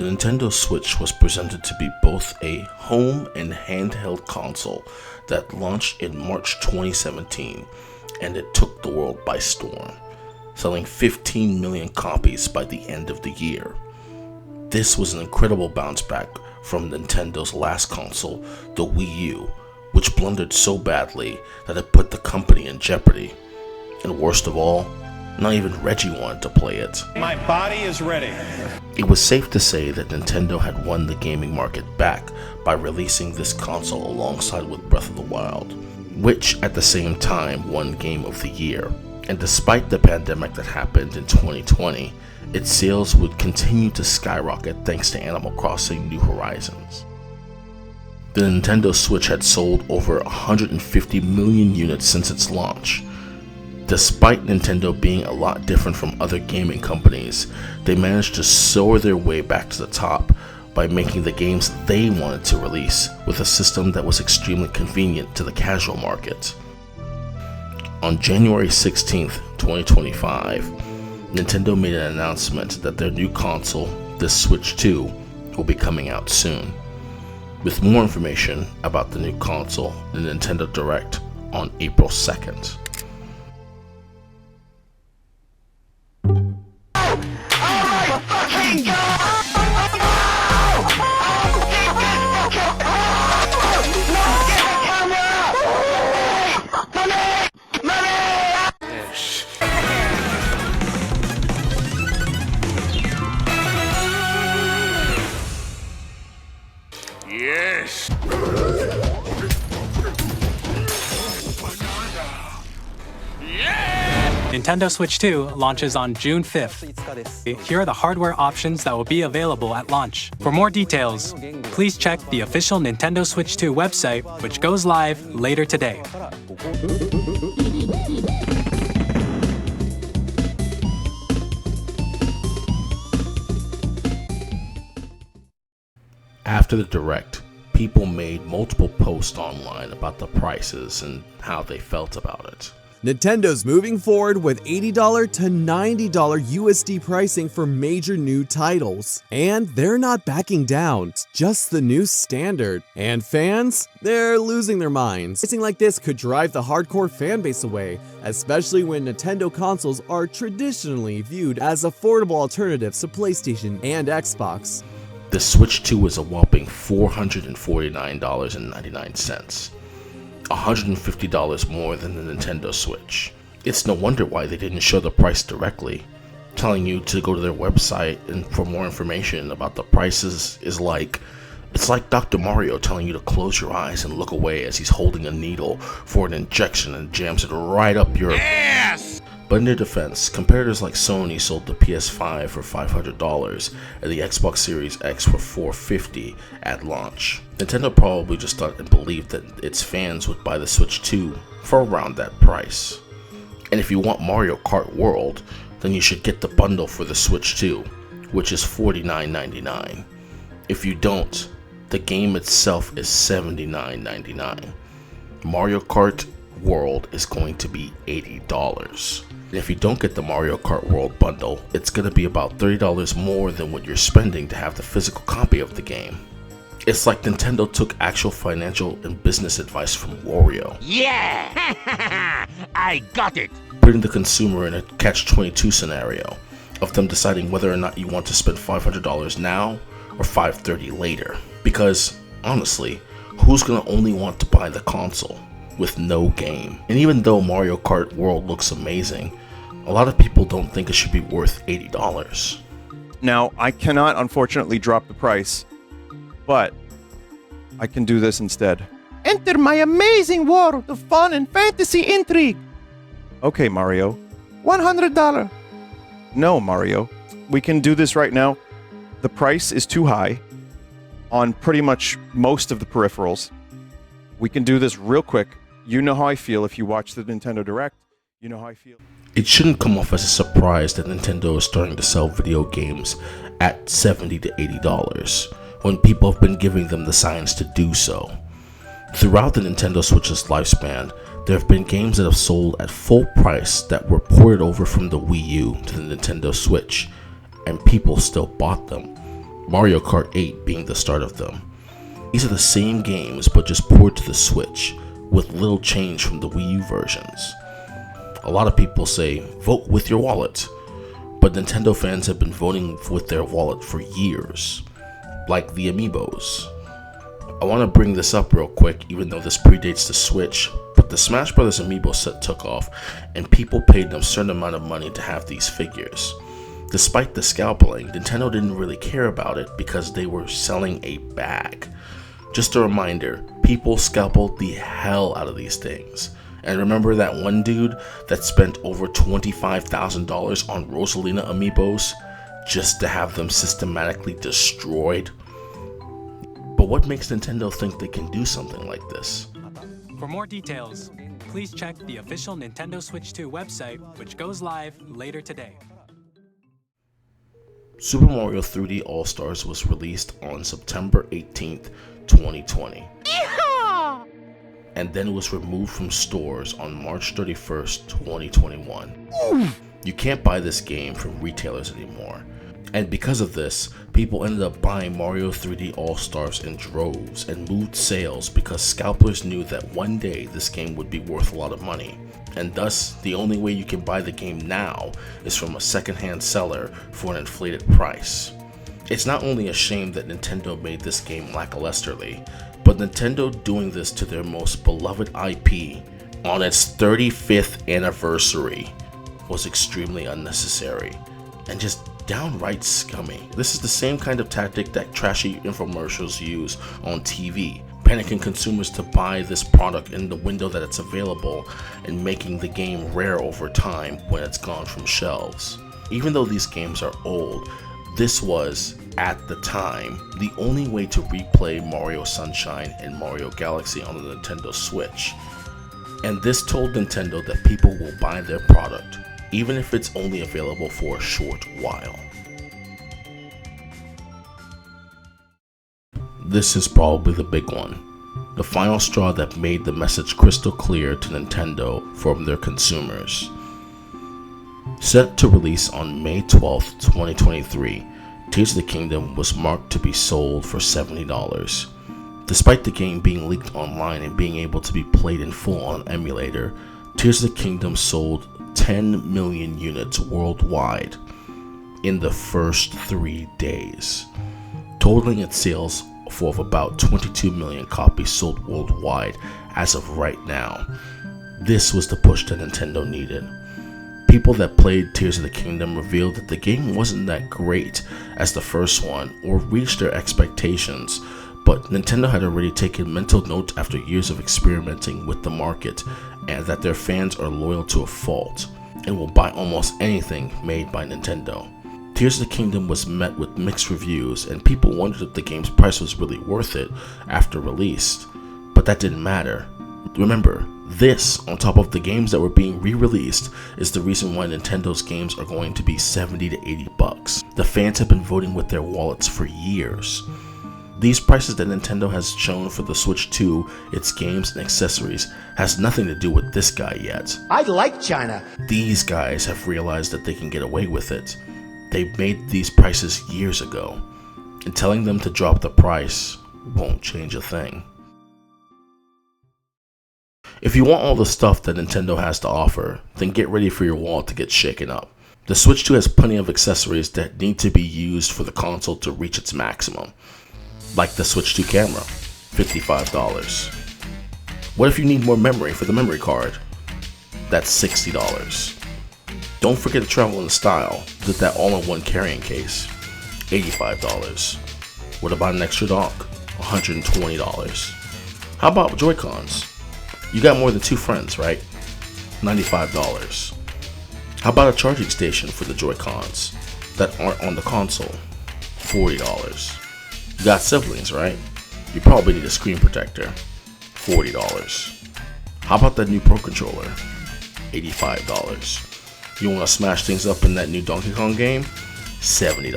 The Nintendo Switch was presented to be both a home and handheld console that launched in March 2017, and it took the world by storm, selling 15 million copies by the end of the year. This was an incredible bounce back from Nintendo's last console, the Wii U, which blundered so badly that it put the company in jeopardy. And worst of all, not even Reggie wanted to play it. My body is ready. It was safe to say that Nintendo had won the gaming market back by releasing this console alongside with Breath of the Wild, which at the same time won Game of the Year. And despite the pandemic that happened in 2020, its sales would continue to skyrocket thanks to Animal Crossing New Horizons. The Nintendo Switch had sold over 150 million units since its launch. Despite Nintendo being a lot different from other gaming companies, they managed to soar their way back to the top by making the games they wanted to release with a system that was extremely convenient to the casual market. On January 16th, 2025, Nintendo made an announcement that their new console, the Switch 2, will be coming out soon, with more information about the new console in the Nintendo Direct on April 2nd. Yes! Nintendo Switch 2 launches on June 5th. Here are the hardware options that will be available at launch. For more details, please check the official Nintendo Switch 2 website, which goes live later today. After the Direct, people made multiple posts online about the prices and how they felt about it. Nintendo's moving forward with $80 to $90 USD pricing for major new titles. And they're not backing down, it's just the new standard. And fans, they're losing their minds. Pricing like this could drive the hardcore fanbase away, especially when Nintendo consoles are traditionally viewed as affordable alternatives to PlayStation and Xbox. The Switch 2 is a whopping $449.99. $150 more than the Nintendo Switch. It's no wonder why they didn't show the price directly. Telling you to go to their website and for more information about the prices is like, it's like Dr. Mario telling you to close your eyes and look away as he's holding a needle for an injection and jams it right up your Yes! But in their defense, competitors like Sony sold the PS5 for $500 and the Xbox Series X for $450 at launch. Nintendo probably just thought and believed that its fans would buy the Switch 2 for around that price. And if you want Mario Kart World, then you should get the bundle for the Switch 2, which is $49.99. If you don't, the game itself is $79.99. Mario Kart World is going to be $80. And if you don't get the Mario Kart World bundle, it's going to be about $30 more than what you're spending to have the physical copy of the game. It's like Nintendo took actual financial and business advice from Wario. Yeah! I got it! Putting the consumer in a catch-22 scenario of them deciding whether or not you want to spend $500 now or $530 later. Because, honestly, who's going to only want to buy the console with no game? And even though Mario Kart World looks amazing, a lot of people don't think it should be worth $80. Now, I cannot unfortunately drop the price, but I can do this instead. Enter my amazing world of fun and fantasy intrigue. Okay, Mario. $100. No, Mario. We can do this right now. The price is too high on pretty much most of the peripherals. We can do this real quick. You know how I feel if you watch the Nintendo Direct. You know how I feel. It shouldn't come off as a surprise that Nintendo is starting to sell video games at $70 to $80 when people have been giving them the signs to do so. Throughout the Nintendo Switch's lifespan, there have been games that have sold at full price that were ported over from the Wii U to the Nintendo Switch, and people still bought them, Mario Kart 8 being the start of them. These are the same games but just ported to the Switch, with little change from the Wii U versions. A lot of people say, vote with your wallet, but Nintendo fans have been voting with their wallet for years, like the Amiibos. I want to bring this up real quick, even though this predates the Switch, but the Smash Bros. Amiibo set took off, and people paid them a certain amount of money to have these figures. Despite the scalping, Nintendo didn't really care about it because they were selling a bag. Just a reminder, people scalped the hell out of these things. And remember that one dude that spent over $25,000 on Rosalina Amiibos just to have them systematically destroyed? But what makes Nintendo think they can do something like this? For more details, please check the official Nintendo Switch 2 website, which goes live later today. Super Mario 3D All-Stars was released on September 18th, 2020. And then was removed from stores on March 31st, 2021. You can't buy this game from retailers anymore. And because of this, people ended up buying Mario 3D All-Stars in droves and moved sales because scalpers knew that one day this game would be worth a lot of money. And thus, the only way you can buy the game now is from a secondhand seller for an inflated price. It's not only a shame that Nintendo made this game lacklusterly, but Nintendo doing this to their most beloved IP on its 35th anniversary was extremely unnecessary and just downright scummy. This is the same kind of tactic that trashy infomercials use on TV, panicking consumers to buy this product in the window that it's available and making the game rare over time when it's gone from shelves. Even though these games are old, this was, at the time, the only way to replay Mario Sunshine and Mario Galaxy on the Nintendo Switch. And this told Nintendo that people will buy their product, even if it's only available for a short while. This is probably the big one. The final straw that made the message crystal clear to Nintendo from their consumers. Set to release on May 12th, 2023, Tears of the Kingdom was marked to be sold for $70. Despite the game being leaked online and being able to be played in full on an emulator, Tears of the Kingdom sold 10 million units worldwide in the first 3 days, totaling its sales for about 22 million copies sold worldwide as of right now. This was the push that Nintendo needed. People that played Tears of the Kingdom revealed that the game wasn't that great as the first one or reached their expectations, but Nintendo had already taken mental note after years of experimenting with the market, and that their fans are loyal to a fault and will buy almost anything made by Nintendo. Tears of the Kingdom was met with mixed reviews, and people wondered if the game's price was really worth it after release, but that didn't matter. Remember, this, on top of the games that were being re-released, is the reason why Nintendo's games are going to be $70 to $80. The fans have been voting with their wallets for years. These prices that Nintendo has shown for the Switch 2, its games and accessories, has nothing to do with this guy yet. I like China. These guys have realized that they can get away with it. They made these prices years ago, and telling them to drop the price won't change a thing. If you want all the stuff that Nintendo has to offer, then get ready for your wallet to get shaken up. The Switch 2 has plenty of accessories that need to be used for the console to reach its maximum, like the Switch 2 camera, $55. What if you need more memory for the memory card? That's $60. Don't forget to travel in style with that all-in-one carrying case, $85. What about an extra dock? $120. How about Joy-Cons? You got more than 2 friends, right? $95. How about a charging station for the Joy-Cons that aren't on the console? $40. You got siblings, right? You probably need a screen protector. $40. How about that new Pro Controller? $85. You want to smash things up in that new Donkey Kong game? $70.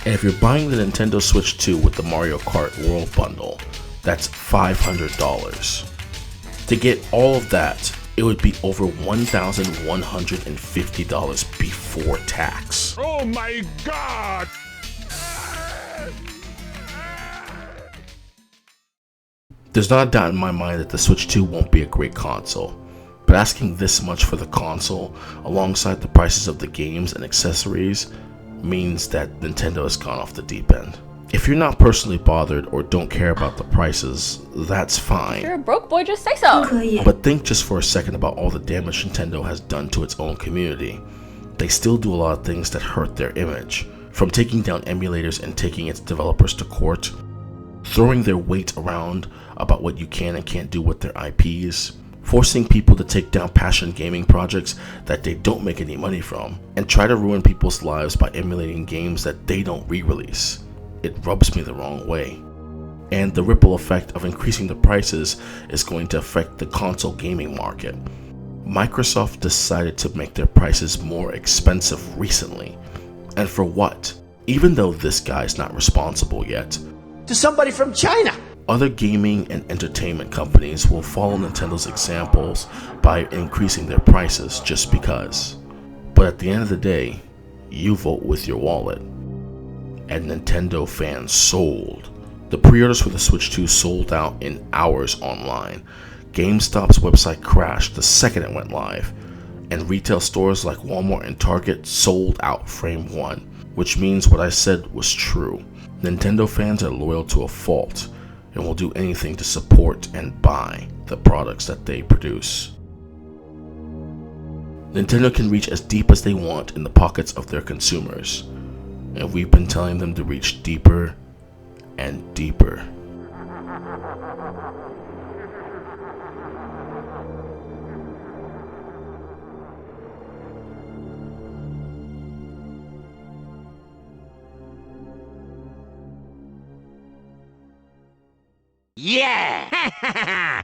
And if you're buying the Nintendo Switch 2 with the Mario Kart World Bundle, that's $500. To get all of that, it would be over $1,150 before tax. Oh my god! There's not a doubt in my mind that the Switch 2 won't be a great console, but asking this much for the console, alongside the prices of the games and accessories, means that Nintendo has gone off the deep end. If you're not personally bothered or don't care about the prices, that's fine. If you're a broke boy, just say so. But think just for a second about all the damage Nintendo has done to its own community. They still do a lot of things that hurt their image, from taking down emulators and taking its developers to court, throwing their weight around about what you can and can't do with their IPs, forcing people to take down passion gaming projects that they don't make any money from, and try to ruin people's lives by emulating games that they don't re-release. It rubs me the wrong way. And the ripple effect of increasing the prices is going to affect the console gaming market. Microsoft decided to make their prices more expensive recently. And for what? Even though this guy's not responsible yet. To somebody from China. Other gaming and entertainment companies will follow Nintendo's examples by increasing their prices just because. But at the end of the day, you vote with your wallet. And Nintendo fans sold. The pre-orders for the Switch 2 sold out in hours online. GameStop's website crashed the second it went live. And retail stores like Walmart and Target sold out frame one, which means what I said was true. Nintendo fans are loyal to a fault and will do anything to support and buy the products that they produce. Nintendo can reach as deep as they want in the pockets of their consumers, and we've been telling them to reach deeper and deeper. Yeah!